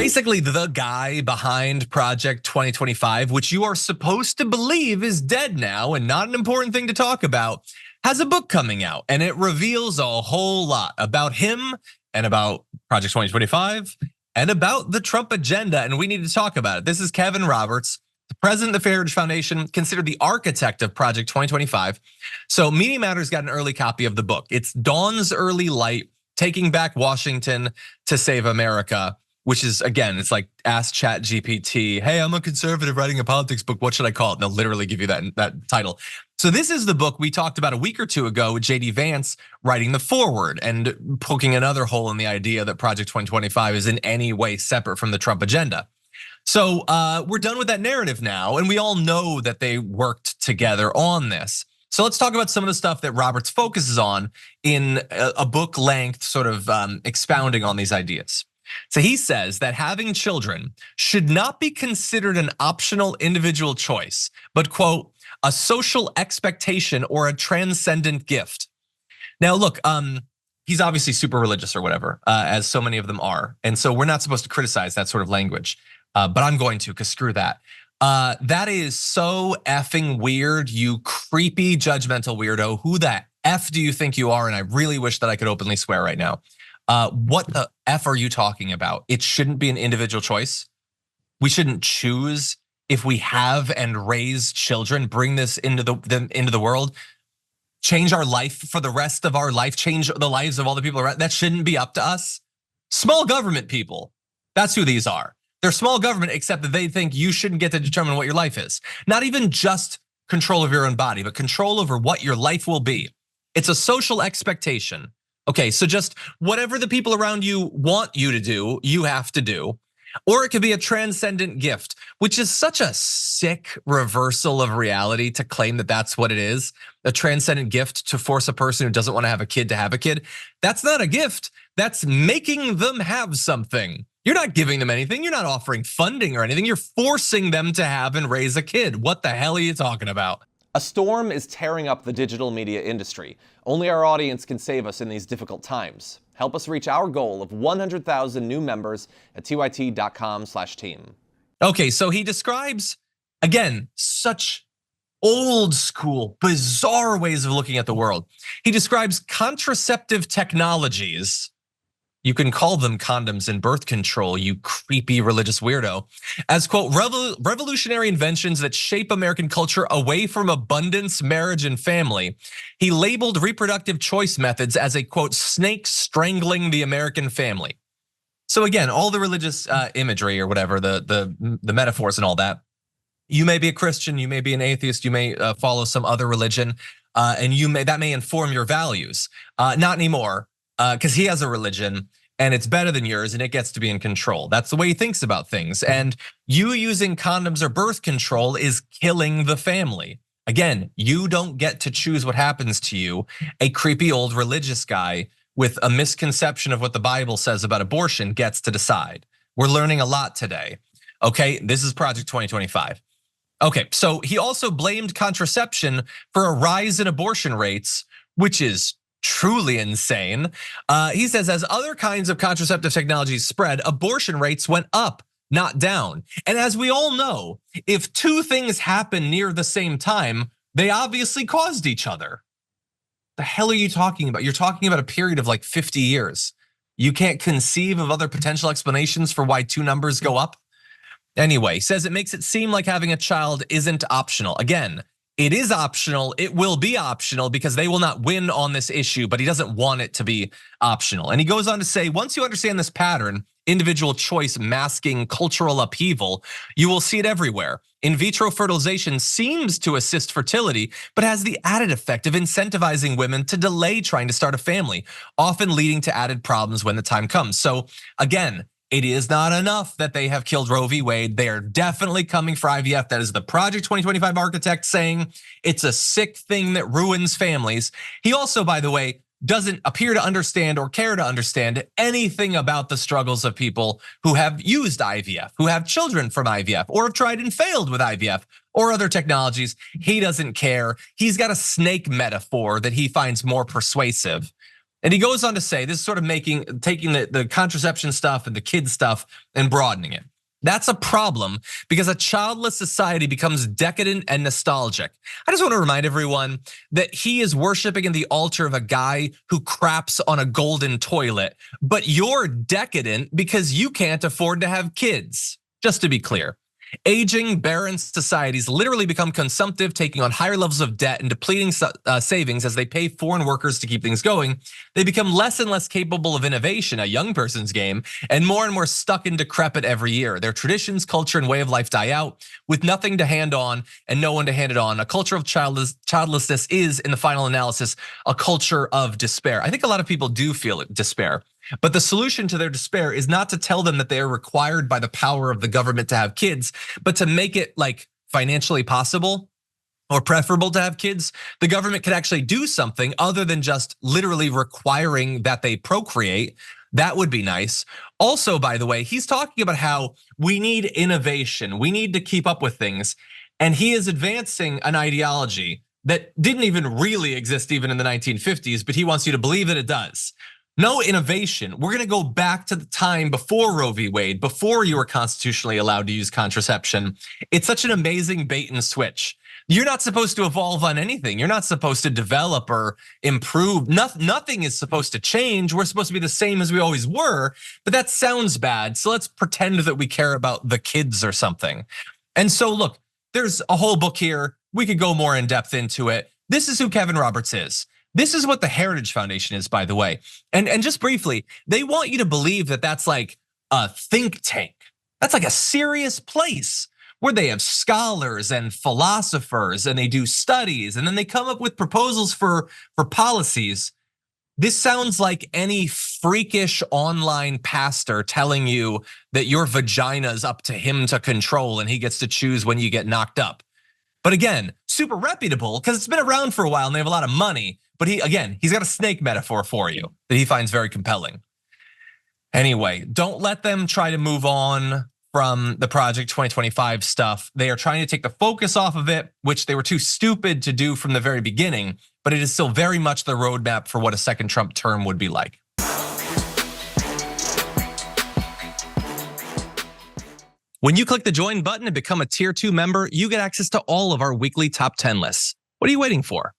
Basically, the guy behind Project 2025, which you are supposed to believe is dead now and not an important thing to talk about, has a book coming out, and it reveals a whole lot about him and about Project 2025 and about the Trump agenda, and we need to talk about it. This is Kevin Roberts, the president of the Heritage Foundation, considered the architect of Project 2025. So Media Matters got an early copy of the book. It's Dawn's Early Light, Taking Back Washington to Save America, which is, again, it's like ask ChatGPT, hey, I'm a conservative writing a politics book, what should I call it? And they'll literally give you that title. So this is the book we talked about a week or two ago with JD Vance writing the foreword and poking another hole in the idea that Project 2025 is in any way separate from the Trump agenda. So we're done with that narrative now, and we all know that they worked together on this. So let's talk about some of the stuff that Roberts focuses on in a book length sort of expounding on these ideas. So he says that having children should not be considered an optional individual choice, but quote, a social expectation or a transcendent gift. Now look, he's obviously super religious or whatever, as so many of them are. And so we're not supposed to criticize that sort of language, but I'm going to, because screw that. That is so effing weird, you creepy judgmental weirdo. Who the F do you think you are? And I really wish that I could openly swear right now. What the F are you talking about? It shouldn't be an individual choice. We shouldn't choose if we have and raise children, bring this into the world, change our life for the rest of our life, change the lives of all the people around. That shouldn't be up to us. Small government people, that's who these are. They're small government, except that they think you shouldn't get to determine what your life is. Not even just control of your own body, but control over what your life will be. It's a social expectation. Okay, so just whatever the people around you want you to do, you have to do. Or it could be a transcendent gift, which is such a sick reversal of reality to claim that that's what it is. A transcendent gift to force a person who doesn't want to have a kid to have a kid. That's not a gift, that's making them have something. You're not giving them anything, you're not offering funding or anything, you're forcing them to have and raise a kid. What the hell are you talking about? A storm is tearing up the digital media industry. Only our audience can save us in these difficult times. Help us reach our goal of 100,000 new members at tyt.com/team. Okay, so he describes, again, such old school, bizarre ways of looking at the world. He describes contraceptive technologies, you can call them condoms and birth control, you creepy religious weirdo, as quote, revolutionary inventions that shape American culture away from abundance, marriage, and family. He labeled reproductive choice methods as a quote, snake strangling the American family. So again, all the religious imagery or whatever, the metaphors and all that. You may be a Christian, you may be an atheist, you may follow some other religion, and that may inform your values. Not anymore. Because he has a religion and it's better than yours and it gets to be in control. That's the way he thinks about things. And you using condoms or birth control is killing the family. Again, you don't get to choose what happens to you. A creepy old religious guy with a misconception of what the Bible says about abortion gets to decide. We're learning a lot today. Okay, this is Project 2025. Okay, so he also blamed contraception for a rise in abortion rates, which is truly insane. He says as other kinds of contraceptive technologies spread, abortion rates went up, not down. And as we all know, if two things happen near the same time, they obviously caused each other. The hell are you talking about? You're talking about a period of like 50 years. You can't conceive of other potential explanations for why two numbers go up? Anyway, he says it makes it seem like having a child isn't optional. Again, it is optional, it will be optional because they will not win on this issue, but he doesn't want it to be optional. And he goes on to say, once you understand this pattern, individual choice masking cultural upheaval, you will see it everywhere. In vitro fertilization seems to assist fertility, but has the added effect of incentivizing women to delay trying to start a family, often leading to added problems when the time comes. So again, it is not enough that they have killed Roe v. Wade. They are definitely coming for IVF. That is the Project 2025 architect saying it's a sick thing that ruins families. He also, by the way, doesn't appear to understand or care to understand anything about the struggles of people who have used IVF, who have children from IVF, or have tried and failed with IVF or other technologies. He doesn't care. He's got a snake metaphor that he finds more persuasive. And he goes on to say, this is sort of taking the contraception stuff and the kid stuff and broadening it. That's a problem because a childless society becomes decadent and nostalgic. I just want to remind everyone that he is worshiping in the altar of a guy who craps on a golden toilet, but you're decadent because you can't afford to have kids, just to be clear. Aging, barren societies literally become consumptive, taking on higher levels of debt and depleting savings as they pay foreign workers to keep things going. They become less and less capable of innovation, a young person's game, and more stuck and decrepit every year. Their traditions, culture, and way of life die out with nothing to hand on and no one to hand it on. A culture of childlessness is, in the final analysis, a culture of despair. I think a lot of people do feel despair. But the solution to their despair is not to tell them that they are required by the power of the government to have kids, but to make it like financially possible or preferable to have kids. The government could actually do something other than just literally requiring that they procreate. That would be nice. Also, by the way, he's talking about how we need innovation. We need to keep up with things. And he is advancing an ideology that didn't even really exist even in the 1950s, but he wants you to believe that it does. No innovation. We're gonna go back to the time before Roe v. Wade, before you were constitutionally allowed to use contraception. It's such an amazing bait and switch. You're not supposed to evolve on anything. You're not supposed to develop or improve. Nothing is supposed to change. We're supposed to be the same as we always were, but that sounds bad. So let's pretend that we care about the kids or something. And so look, there's a whole book here. We could go more in depth into it. This is who Kevin Roberts is. This is what the Heritage Foundation is, by the way. And just briefly, they want you to believe that that's like a think tank. That's like a serious place where they have scholars and philosophers and they do studies and then they come up with proposals for policies. This sounds like any freakish online pastor telling you that your vagina's up to him to control and he gets to choose when you get knocked up. But again, super reputable because it's been around for a while and they have a lot of money. But he's got a snake metaphor for you that he finds very compelling. Anyway, don't let them try to move on from the Project 2025 stuff. They are trying to take the focus off of it, which they were too stupid to do from the very beginning, but it is still very much the roadmap for what a second Trump term would be like. When you click the join button and become a tier 2 member, you get access to all of our weekly top 10 lists. What are you waiting for?